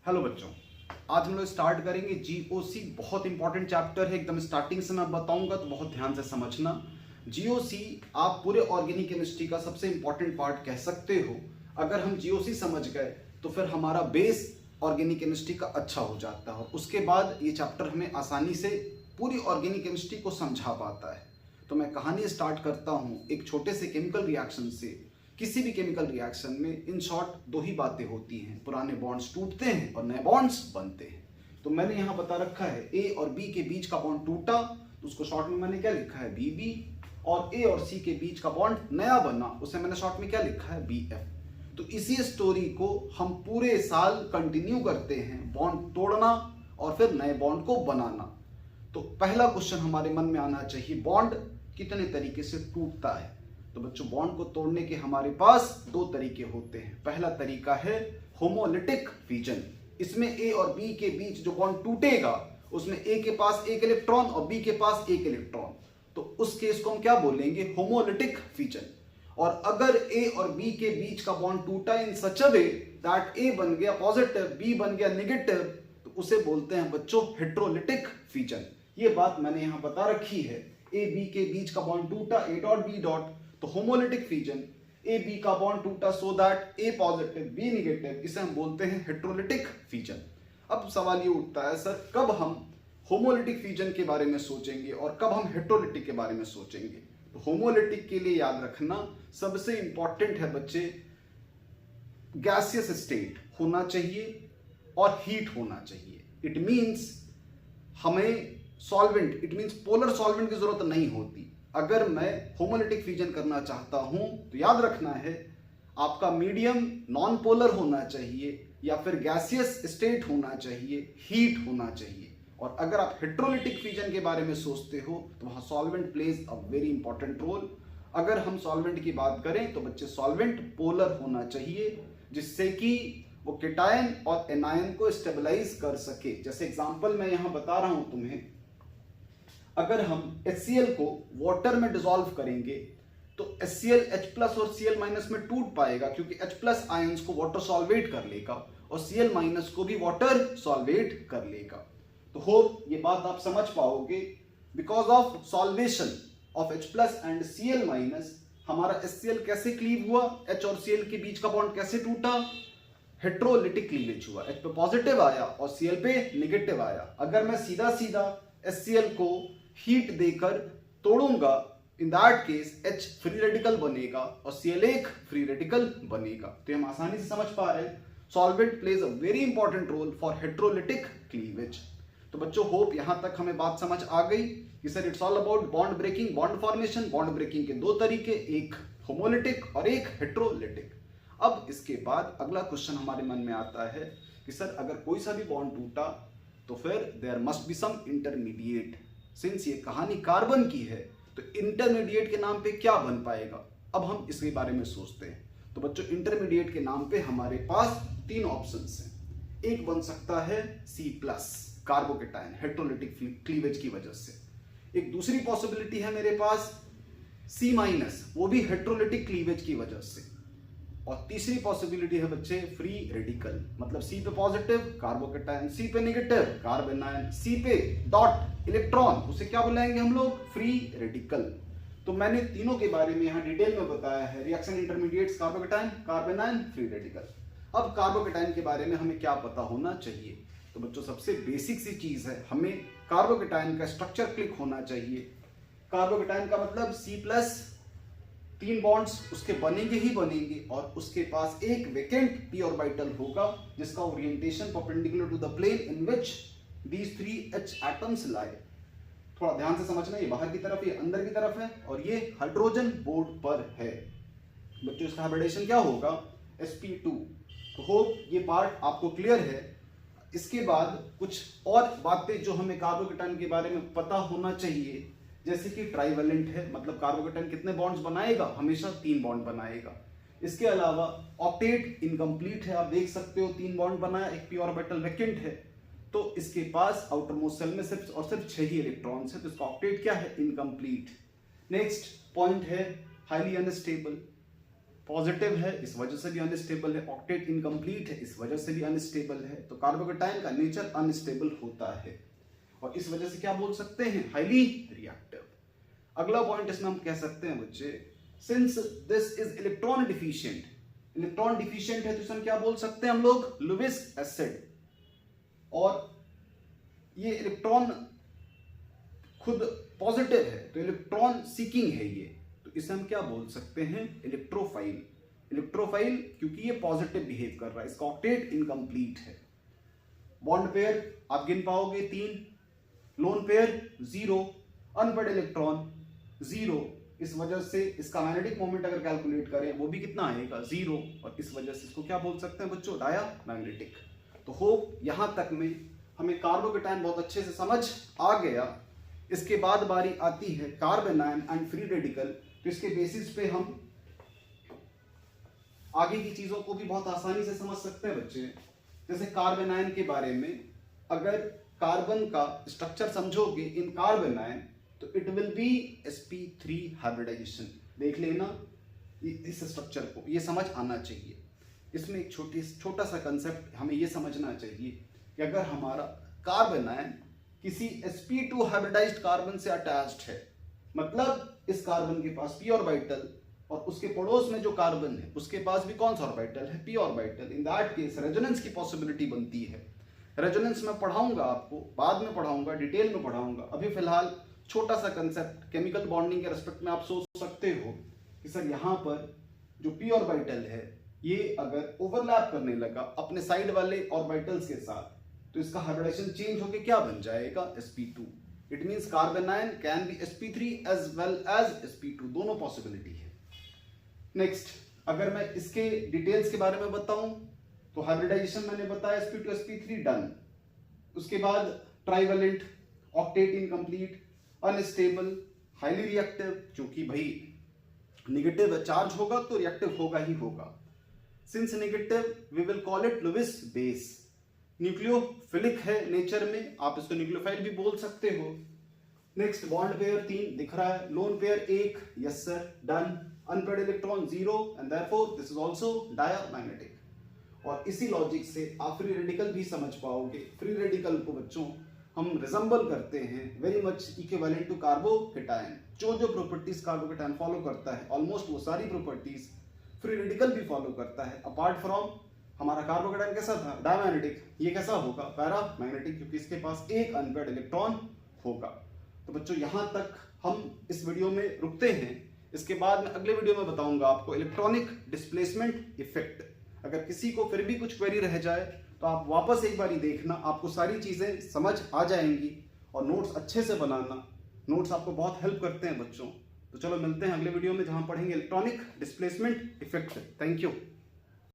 Hello बच्चों, आज हम लोग स्टार्ट करेंगे जीओसी। बहुत इंपॉर्टेंट चैप्टर है, एकदम स्टार्टिंग से मैं बताऊंगा तो बहुत ध्यान से समझना। जीओसी आप पूरे ऑर्गेनिक केमिस्ट्री का सबसे इंपॉर्टेंट पार्ट कह सकते हो। अगर हम जीओसी समझ गए तो फिर हमारा बेस ऑर्गेनिक केमिस्ट्री का अच्छा हो जाता है और उसके बाद ये चैप्टर हमें आसानी से पूरी ऑर्गेनिक केमिस्ट्री को समझा पाता है। तो मैं कहानी स्टार्ट करता हूँ एक छोटे से केमिकल रिएक्शन से। किसी भी केमिकल रिएक्शन में इन शॉर्ट दो ही बातें होती हैं, पुराने बॉन्ड्स टूटते हैं और नए बॉन्ड्स बनते हैं। तो मैंने यहाँ बता रखा है ए और बी के बीच का बॉन्ड टूटा तो उसको शॉर्ट में मैंने क्या लिखा है बी बी, और ए और सी के बीच का बॉन्ड नया बना उसे मैंने शॉर्ट में क्या लिखा है बी एफ। तो इसी स्टोरी को हम पूरे साल कंटिन्यू करते हैं, बॉन्ड तोड़ना और फिर नए बॉन्ड को बनाना। तो पहला क्वेश्चन हमारे मन में आना चाहिए, बॉन्ड कितने तरीके से टूटता है। तो बच्चों, बॉन्ड को तोड़ने के हमारे पास दो तरीके होते हैं। पहला तरीका है होमोलिटिक फिजन। इसमें ए और बी के बीच जो बॉन्ड टूटेगा उसमें ए के पास एक इलेक्ट्रॉन और बी के पास एक इलेक्ट्रॉन, तो उस केस को हम क्या बोलेंगे, होमोलिटिक फिजन। और अगर ए और बी के बीच का बॉन्ड टूटा इन सच अ वे दैट ए बन गया पॉजिटिव, बी बन गया नेगेटिव, तो उसे बोलते हैं बच्चों हेट्रोलिटिक फिजन। ये बात मैंने यहां बता रखी है। ए बी के बीच का बॉन्ड टूटा ए डॉट बी डॉट, तो होमोलिटिक फिजन। ए बी का बॉन्ड टूटा so that A positive B negative, इसे हम बोलते हैं हेट्रोलिटिक फिजन। अब सवाल ये उठता है, सर कब हम होमोलिटिक फिजन के बारे में सोचेंगे और कब हम हेट्रोलिटिक के बारे में सोचेंगे। तो होमोलिटिक के लिए याद रखना सबसे इंपॉर्टेंट है बच्चे, गैसियस स्टेट होना चाहिए और हीट होना चाहिए। इट मींस हमें solvent, it means polar solvent की जरूरत नहीं होती। अगर मैं होमोलिटिक फिजन करना चाहता हूं तो याद रखना है आपका मीडियम नॉन पोलर होना चाहिए या फिर गैसियस स्टेट होना चाहिए, हीट होना चाहिए। और अगर आप हेट्रोलिटिक फिजन के बारे में सोचते हो तो वहां solvent plays a very important role. अगर हम सॉल्वेंट की बात करें तो बच्चे सॉल्वेंट पोलर होना चाहिए जिससे कि वो केटायन और एनायन को स्टेबलाइज कर सके। जैसे एग्जांपल मैं यहां बता रहा हूं तुम्हें, अगर हम HCl को वाटर में डिसॉल्व करेंगे तो HCl H+ और Cl- में टूट पाएगा क्योंकि H+ आयंस को वाटर सॉल्वेट कर लेगा और Cl- को भी वाटर सॉल्वेट कर लेगा। तो होप ये बात आप समझ पाओगे। Because of solvation of H+ and Cl- हमारा HCl कैसे क्लीव हुआ, H और Cl के बीच का बॉन्ड कैसे टूटा, हेट्रोलिटिक क्लीवेज हुआ। H पे पॉजिटिव आया और Cl पे नेगेटिव आया। अगर मैं सीधा सीधा HCl को हीट देकर तोड़ूंगा, in that case H free radical बनेगा और Cl एक फ्री रेडिकल बनेगा। तो हम आसानी से समझ पा रहे हैं solvent plays a very important role for heterolytic cleavage. तो बच्चों होप यहां तक हमें बात समझ आ गई कि sir it's all about bond breaking, bond formation. Bond breaking के दो तरीके, एक होमोलिटिक और एक हेट्रोलिटिक। अब इसके बाद अगला क्वेश्चन हमारे मन में आता है कि सर अगर कोई सा भी बॉन्ड टूटा तो फिर there must be some intermediate. Since ये कहानी कार्बन की है तो इंटरमीडिएट के नाम पे क्या बन पाएगा, अब हम इसके बारे में सोचते हैं। तो बच्चों इंटरमीडिएट के नाम पे हमारे पास तीन ऑप्शंस हैं। एक बन सकता है C+, कार्बोकेटायन, हेट्रोलिटिक क्लीवेज की वजह से। एक दूसरी पॉसिबिलिटी है मेरे पास C-, वो भी हेट्रोलिटिक क्लीवेज की वजह से। और तीसरी पॉसिबिलिटी है बच्चे फ्री रेडिकल, मतलब C पे पॉजिटिव कार्बोकेटायन, C पे नेगेटिव कार्बन आयन, C पे डॉट इलेक्ट्रॉन, उसे क्या बुलाएंगे हम लोग, फ्री रेडिकल। तो मैंने तीनों के बारे में यहाँ डिटेल में बताया है, reaction intermediates, carbocation, carbon ion, free radical. अब कार्बोकेटायन के बारे में हमें क्या पता होना चाहिए। तो बच्चों सबसे बेसिक सी चीज है, हमें कार्बोकेटायन का स्ट्रक्चर क्लिक होना चाहिए। कार्बोकेटायन का मतलब C+, तीन बॉन्ड्स उसके बनेंगे ही बनेंगे और उसके पास एक वेकेंट p ऑर्बिटल होगा जिसका orientation perpendicular to the plane in which these 3 H atoms lie. थोड़ा ध्यान से समझना, ये बाहर की तरफ, ये अंदर की तरफ है और ये हाइड्रोजन बोर्ड पर है। बच्चों इसका हाइब्रिडेशन क्या होगा, sp2। तो होप ये पार्ट आपको क्लियर है। इसके बाद कुछ और बातें जो हमें कार्बोकेटायन के बारे में पता होना चाहिए, जैसे कि ट्राइवेलेंट है, मतलब कार्बोकेटायन कितने बॉन्ड्स बनाएगा, हमेशा 3 बॉन्ड बनाएगा। इसके अलावा ऑक्टेट इनकम्प्लीट है, आप देख सकते हो 3 बॉन्ड बनाया, एक p ऑर्बिटल वैकेंट है, तो इसके पास आउटर मोस्ट सेल में सिर्फ और सिर्फ 6 ही इलेक्ट्रॉन्स है, तो इसका ऑक्टेट क्या है, इनकम्प्लीट। नेक्स्ट पॉइंट है हाईली अनस्टेबल। पॉजिटिव है, इस वजह से भी अनस्टेबल है। ऑक्टेट इनकम्प्लीट है, इस वजह से भी अनस्टेबल है। तो कार्बोकेटायन का नेचर अनस्टेबल होता है और इस वजह से क्या बोल सकते हैं, हाईली रिएक्टिव। अगला पॉइंट इसमें हम कह सकते हैं बच्चे, since this is electron deficient, electron deficient है तो इसमें क्या बोल सकते हैं हम लोग, लुईस एसिड। और ये इलेक्ट्रॉन खुद पॉजिटिव है तो इलेक्ट्रॉन सीकिंग है ये, तो इसे हम क्या बोल सकते हैं, इलेक्ट्रोफाइल। इलेक्ट्रोफाइल क्योंकि ये पॉजिटिव बिहेव कर रहा है, इसका ऑक्टेट इनकम्प्लीट है। बॉन्ड पेयर आप गिन पाओगे 3, लोन पेयर 0, अनपेड इलेक्ट्रॉन 0, इस वजह से इसका मैग्नेटिक मोमेंट अगर कैलकुलेट करें वो भी कितना आएगा, 0, और इस वजह से इसको क्या बोल सकते हैं बच्चों, डायामैग्नेटिक। तो होप यहां तक में हमें कार्बोकेटायन बहुत अच्छे से समझ आ गया। इसके बाद बारी आती है carbon ion and free radical. तो इसके बेसिस पे हम आगे की चीजों को भी बहुत आसानी से समझ सकते हैं बच्चे। जैसे कार्बन आयन के बारे में, अगर कार्बन का स्ट्रक्चर समझोगे इन कार्बन आयन तो it will be sp3 hybridisation. देख लेना इस स्ट्रक्चर को, ये समझ आना चाहिए। इसमें एक छोटा सा कंसेप्ट हमें ये समझना चाहिए कि अगर हमारा कार्बन आयन किसी sp2 हाइब्रिडाइज्ड कार्बन से अटैच्ड है, मतलब इस कार्बन के पास p ऑर्बिटल और उसके पड़ोस में जो कार्बन है उसके पास भी कौन सा ऑर्बिटल है, p orbital, in that case resonance की पॉसिबिलिटी बनती है। रेजोनेंस में पढ़ाऊंगा आपको, बाद में पढ़ाऊंगा, डिटेल में पढ़ाऊंगा। अभी फिलहाल छोटा सा कंसेप्ट केमिकल बॉन्डिंग के रेस्पेक्ट में आप सोच सकते हो कि सर यहाँ पर जो p ऑर्बिटल है ये अगर ओवरलैप करने लगा अपने साइड वाले ऑर्बिटल्स के साथ तो इसका हाइब्रिडाइजेशन चेंज होकर क्या बन जाएगा, sp2। It means carbon ion can be sp3 as well as sp2, दोनों पॉसिबिलिटी है। नेक्स्ट, अगर मैं इसके डिटेल्स के बारे में बताऊं तो हाइब्रिडाइजेशन मैंने बताया sp2 sp3 डन। उसके बाद trivalent, octet incomplete, unstable, highly reactive, क्योंकि भाई नेगेटिव चार्ज होगा तो रिएक्टिव होगा ही होगा। Since negative we will call it Lewis base. Nucleophilic है नेचर में, आप इसको न्यूक्लियोफाइल भी बोल सकते हो। नेक्स्ट, बॉन्ड पेयर 3 दिख रहा है, lone pair 1, yes sir, done. Unpaired electron 0 and therefore this is also diamagnetic. और इसी लॉजिक से आप फ्री रेडिकल भी समझ पाओगे। फ्री रेडिकल को बच्चों हम रिजेंबल करते हैं very much equivalent to carbocation. जो जो प्रॉपर्टीज कार्बोकेटायन फॉलो करता है ऑलमोस्ट वो सारी प्रॉपर्टीज फ्री रेडिकल भी फॉलो करता है, अपार्ट फ्रॉम हमारा कार्बोकेटायन कैसा था, डायमैग्नेटिक। ये कैसा होगा, पैरामैग्नेटिक, क्योंकि इसके पास एक अनपेड इलेक्ट्रॉन होगा। तो बच्चों यहां तक हम इस वीडियो में रुकते हैं। इसके बाद में अगले वीडियो में बताऊंगा आपको इलेक्ट्रॉनिक डिस्प्लेसमेंट इफेक्ट। अगर किसी को फिर भी कुछ क्वेरी रह जाए तो आप वापस एक बारी देखना, आपको सारी चीजें समझ आ जाएंगी। और नोट्स अच्छे से बनाना, नोट्स आपको बहुत हेल्प करते हैं बच्चों। तो चलो मिलते हैं अगले वीडियो में जहां पढ़ेंगे electronic displacement effect. Thank you.